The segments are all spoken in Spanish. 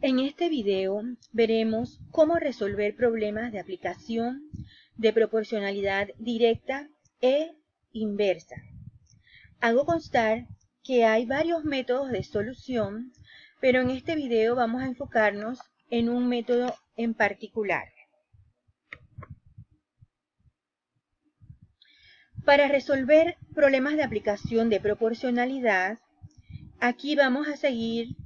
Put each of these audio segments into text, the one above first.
En este video veremos cómo resolver problemas de aplicación de proporcionalidad directa e inversa. Hago constar que hay varios métodos de solución, pero en este video vamos a enfocarnos en un método en particular. Para resolver problemas de aplicación de proporcionalidad, aquí vamos a seguir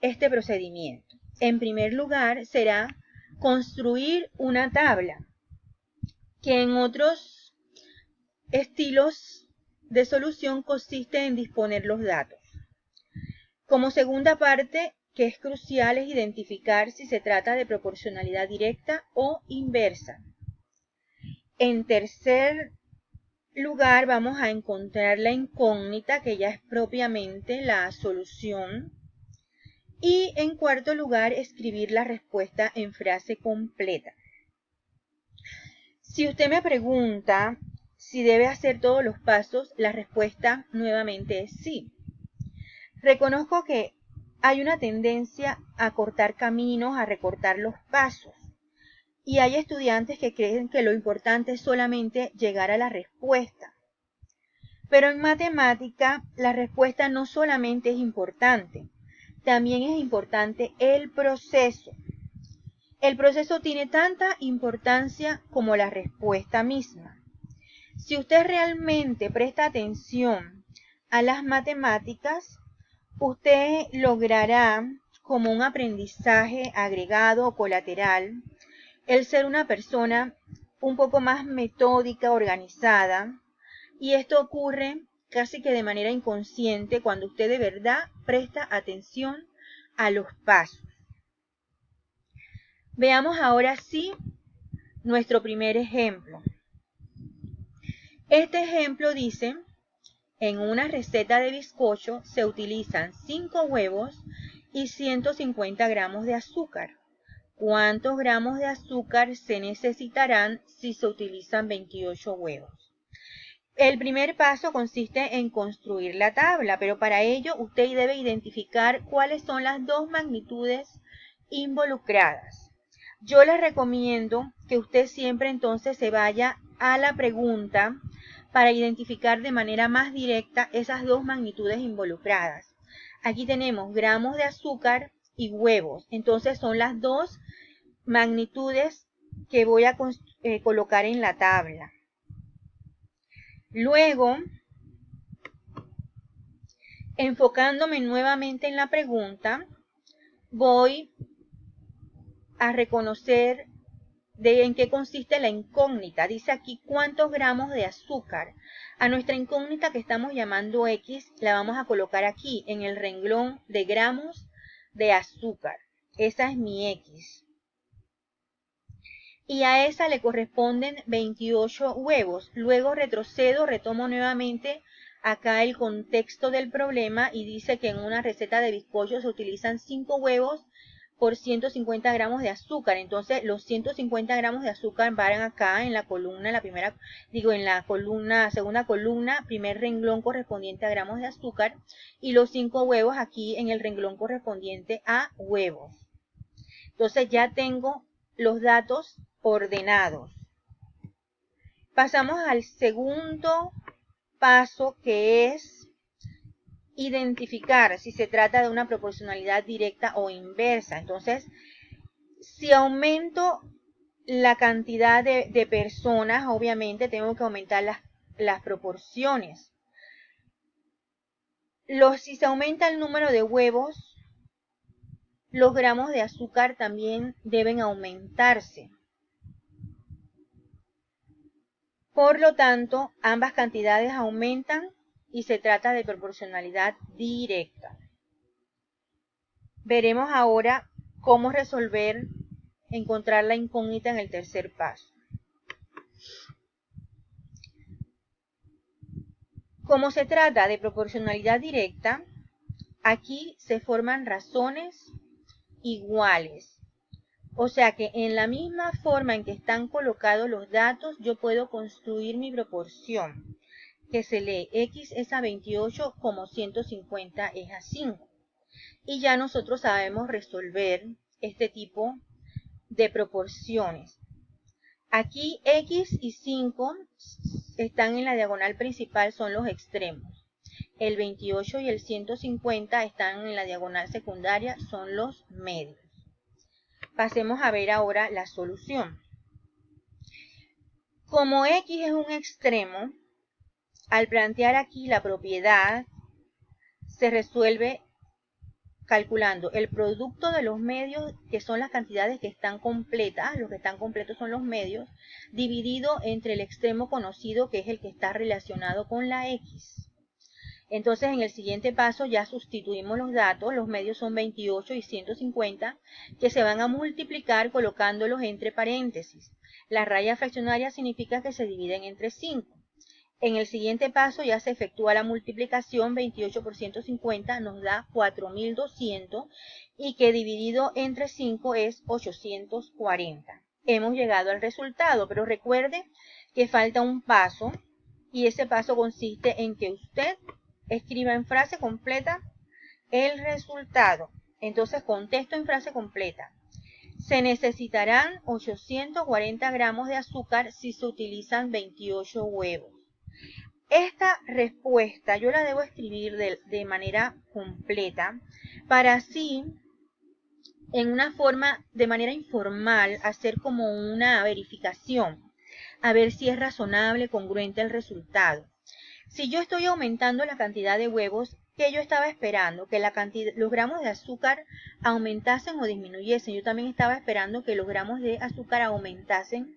este procedimiento. En primer lugar, será construir una tabla, que en otros estilos de solución consiste en disponer los datos. Como segunda parte, que es crucial, es identificar si se trata de proporcionalidad directa o inversa. En tercer lugar, vamos a encontrar la incógnita, que ya es propiamente la solución. Y en cuarto lugar, escribir la respuesta en frase completa. Si usted me pregunta si debe hacer todos los pasos, la respuesta nuevamente es sí. Reconozco que hay una tendencia a cortar caminos, a recortar los pasos. Y hay estudiantes que creen que lo importante es solamente llegar a la respuesta. Pero en matemática, la respuesta no solamente es importante, también es importante el proceso. El proceso tiene tanta importancia como la respuesta misma. Si usted realmente presta atención a las matemáticas, usted logrará, como un aprendizaje agregado o colateral, el ser una persona un poco más metódica, organizada, y esto ocurre casi que de manera inconsciente cuando usted de verdad presta atención a los pasos. Veamos ahora sí nuestro primer ejemplo. Este ejemplo dice: en una receta de bizcocho se utilizan 5 huevos y 150 gramos de azúcar. ¿Cuántos gramos de azúcar se necesitarán si se utilizan 28 huevos? El primer paso consiste en construir la tabla, pero para ello usted debe identificar cuáles son las dos magnitudes involucradas. Yo les recomiendo que usted siempre entonces se vaya a la pregunta para identificar de manera más directa esas dos magnitudes involucradas. Aquí tenemos gramos de azúcar y huevos, entonces son las dos magnitudes que voy a colocar en la tabla. Luego, enfocándome nuevamente en la pregunta, voy a reconocer en qué consiste la incógnita. Dice aquí cuántos gramos de azúcar. A nuestra incógnita, que estamos llamando X, la vamos a colocar aquí en el renglón de gramos de azúcar. Esa es mi X. Y a esa le corresponden 28 huevos. Luego retrocedo, retomo nuevamente acá el contexto del problema y dice que en una receta de bizcocho se utilizan 5 huevos por 150 gramos de azúcar. Entonces los 150 gramos de azúcar van acá en la columna, en la columna, segunda columna, primer renglón correspondiente a gramos de azúcar, y los 5 huevos aquí en el renglón correspondiente a huevos. Entonces ya tengo los datos ordenados. Pasamos al segundo paso, que es identificar si se trata de una proporcionalidad directa o inversa. Entonces, si aumento la cantidad de personas, obviamente tengo que aumentar las proporciones. Si se aumenta el número de huevos, los gramos de azúcar también deben aumentarse. Por lo tanto, ambas cantidades aumentan y se trata de proporcionalidad directa. Veremos ahora cómo encontrar la incógnita en el tercer paso. Como se trata de proporcionalidad directa, aquí se forman razones iguales. O sea que en la misma forma en que están colocados los datos, yo puedo construir mi proporción, que se lee X es a 28 como 150 es a 5. y ya nosotros sabemos resolver este tipo de proporciones. Aquí X y 5 están en la diagonal principal, son los extremos. El 28 y el 150 están en la diagonal secundaria, son los medios. Pasemos a ver ahora la solución. Como X es un extremo, al plantear aquí la propiedad, se resuelve calculando el producto de los medios, que son las cantidades que están completas, los que están completos son los medios, dividido entre el extremo conocido, que es el que está relacionado con la X. Entonces, en el siguiente paso ya sustituimos los datos, los medios son 28 y 150, que se van a multiplicar colocándolos entre paréntesis. La raya fraccionaria significa que se dividen entre 5. En el siguiente paso ya se efectúa la multiplicación, 28 por 150 nos da 4200 y que dividido entre 5 es 840. Hemos llegado al resultado, pero recuerde que falta un paso y ese paso consiste en que usted escriba en frase completa el resultado. Entonces contesto en frase completa. Se necesitarán 840 gramos de azúcar si se utilizan 28 huevos. Esta respuesta yo la debo escribir de manera completa para así, en una forma, de manera informal, hacer como una verificación, a ver si es razonable, congruente el resultado. Si yo estoy aumentando la cantidad de huevos, ¿qué yo estaba esperando? Que los gramos de azúcar aumentasen o disminuyesen. Yo también estaba esperando que los gramos de azúcar aumentasen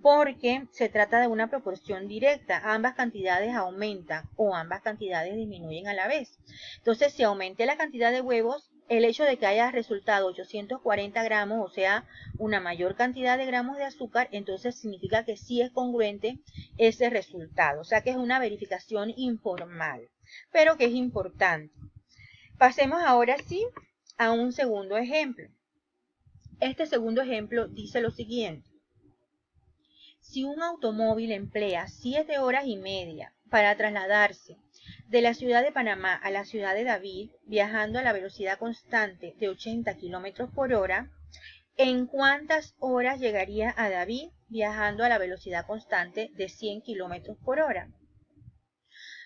porque se trata de una proporción directa. Ambas cantidades aumentan o ambas cantidades disminuyen a la vez. Entonces, si aumenté la cantidad de huevos, el hecho de que haya resultado 840 gramos, o sea, una mayor cantidad de gramos de azúcar, entonces significa que sí es congruente ese resultado. O sea que es una verificación informal, pero que es importante. Pasemos ahora sí a un segundo ejemplo. Este segundo ejemplo dice lo siguiente. Si un automóvil emplea 7 horas y media para trasladarse de la ciudad de Panamá a la ciudad de David, viajando a la velocidad constante de 80 km por hora, ¿en cuántas horas llegaría a David viajando a la velocidad constante de 100 km por hora?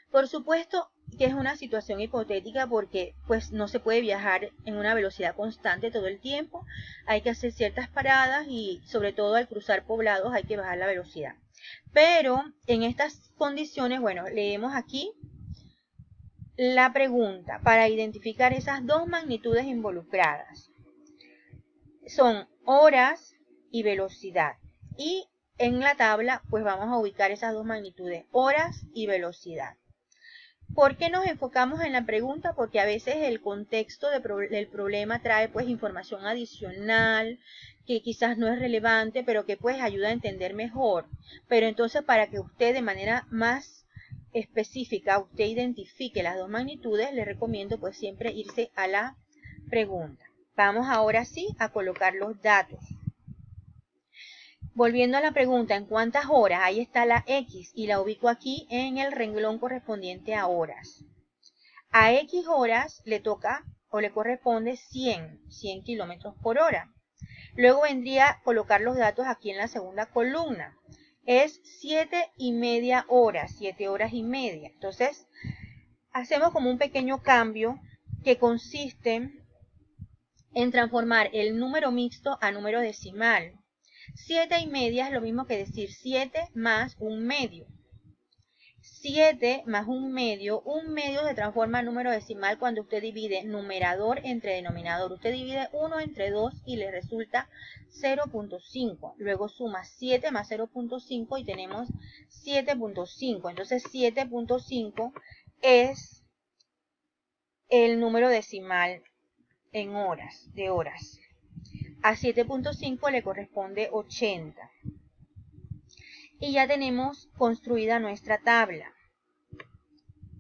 Por supuesto que es una situación hipotética porque pues no se puede viajar en una velocidad constante todo el tiempo, hay que hacer ciertas paradas y sobre todo al cruzar poblados hay que bajar la velocidad. Pero en estas condiciones, bueno, leemos aquí la pregunta para identificar esas dos magnitudes involucradas. Son horas y velocidad. Y en la tabla pues vamos a ubicar esas dos magnitudes, horas y velocidad. ¿Por qué nos enfocamos en la pregunta? Porque a veces el contexto del problema trae pues información adicional que quizás no es relevante, pero que pues ayuda a entender mejor. Pero entonces para que usted de manera más específica, usted identifique las dos magnitudes, le recomiendo pues siempre irse a la pregunta. Vamos ahora sí a colocar los datos. Volviendo a la pregunta, ¿en cuántas horas? Ahí está la X y la ubico aquí en el renglón correspondiente a horas. A X horas le toca o le corresponde 100 kilómetros por hora. Luego vendría a colocar los datos aquí en la segunda columna. Es 7 y media horas, 7 horas y media. Entonces, hacemos como un pequeño cambio que consiste en transformar el número mixto a número decimal. 7 y media es lo mismo que decir 7 más un medio. 7 más un medio se transforma en número decimal cuando usted divide numerador entre denominador. Usted divide 1 entre 2 y le resulta 0.5. Luego suma 7 más 0.5 y tenemos 7.5. Entonces 7.5 es el número decimal en horas, de horas. A 7.5 le corresponde 80. Y ya tenemos construida nuestra tabla.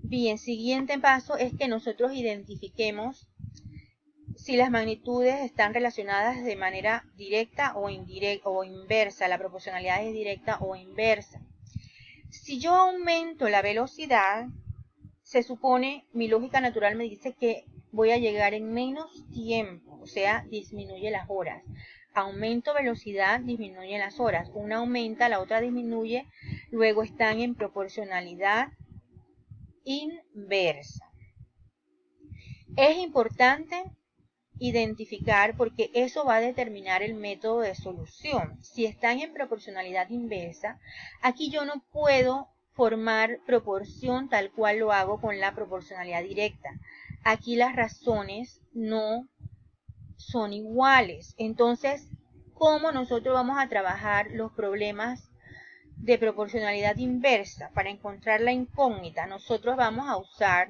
Bien, siguiente paso es que nosotros identifiquemos si las magnitudes están relacionadas de manera directa o indirecta o inversa. La proporcionalidad es directa o inversa. Si yo aumento la velocidad, se supone, mi lógica natural me dice que voy a llegar en menos tiempo, o sea, disminuye las horas. Aumento velocidad, disminuye las horas. Una aumenta, la otra disminuye, luego están en proporcionalidad inversa. Es importante identificar porque eso va a determinar el método de solución. Si están en proporcionalidad inversa, aquí yo no puedo formar proporción tal cual lo hago con la proporcionalidad directa. Aquí las razones no son iguales. Entonces, ¿cómo nosotros vamos a trabajar los problemas de proporcionalidad inversa? Para encontrar la incógnita, nosotros vamos a usar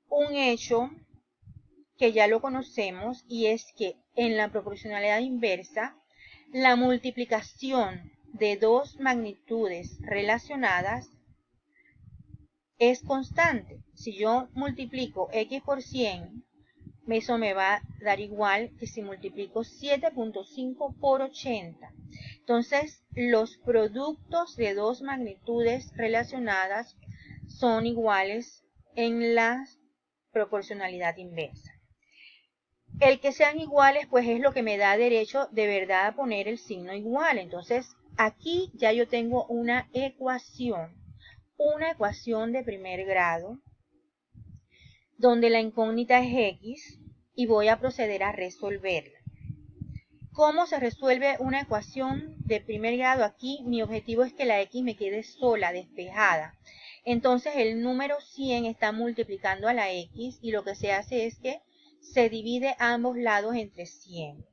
un hecho que ya lo conocemos, y es que en la proporcionalidad inversa, la multiplicación de dos magnitudes relacionadas es constante. Si yo multiplico x por 100, eso me va a dar igual que si multiplico 7.5 por 80. Entonces, los productos de dos magnitudes relacionadas son iguales en la proporcionalidad inversa. El que sean iguales, pues es lo que me da derecho de verdad a poner el signo igual. Entonces, aquí ya yo tengo una ecuación de primer grado, donde la incógnita es x, y voy a proceder a resolverla. ¿Cómo se resuelve una ecuación de primer grado? Aquí mi objetivo es que la x me quede sola, despejada. Entonces el número 100 está multiplicando a la x, y lo que se hace es que se divide a ambos lados entre 100.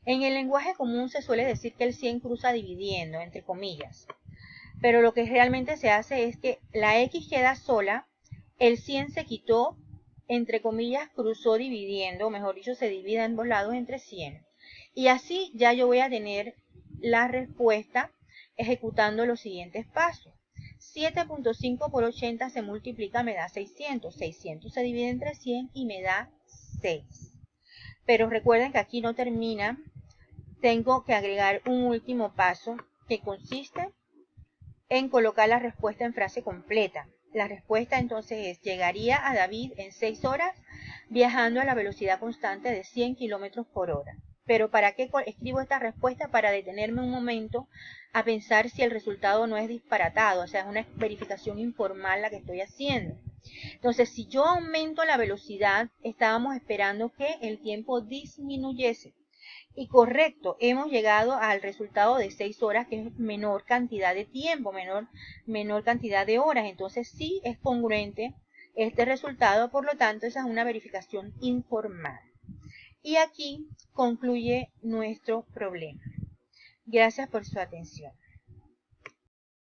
En el lenguaje común se suele decir que el 100 cruza dividiendo, entre comillas. Pero lo que realmente se hace es que la x queda sola, el 100 se quitó, entre comillas, cruzó dividiendo, o mejor dicho, se divide a ambos lados entre 100. Y así ya yo voy a tener la respuesta ejecutando los siguientes pasos. 7.5 por 80 se multiplica, me da 600. 600 se divide entre 100 y me da 6. Pero recuerden que aquí no termina. Tengo que agregar un último paso que consiste en colocar la respuesta en frase completa. La respuesta entonces es: llegaría a David en 6 horas viajando a la velocidad constante de 100 kilómetros por hora. Pero ¿para qué escribo esta respuesta? Para detenerme un momento a pensar si el resultado no es disparatado, o sea, es una verificación informal la que estoy haciendo. Entonces, si yo aumento la velocidad, estábamos esperando que el tiempo disminuyese. Y correcto, hemos llegado al resultado de 6 horas, que es menor cantidad de tiempo, menor cantidad de horas. Entonces sí es congruente este resultado, por lo tanto esa es una verificación informal. Y aquí concluye nuestro problema. Gracias por su atención.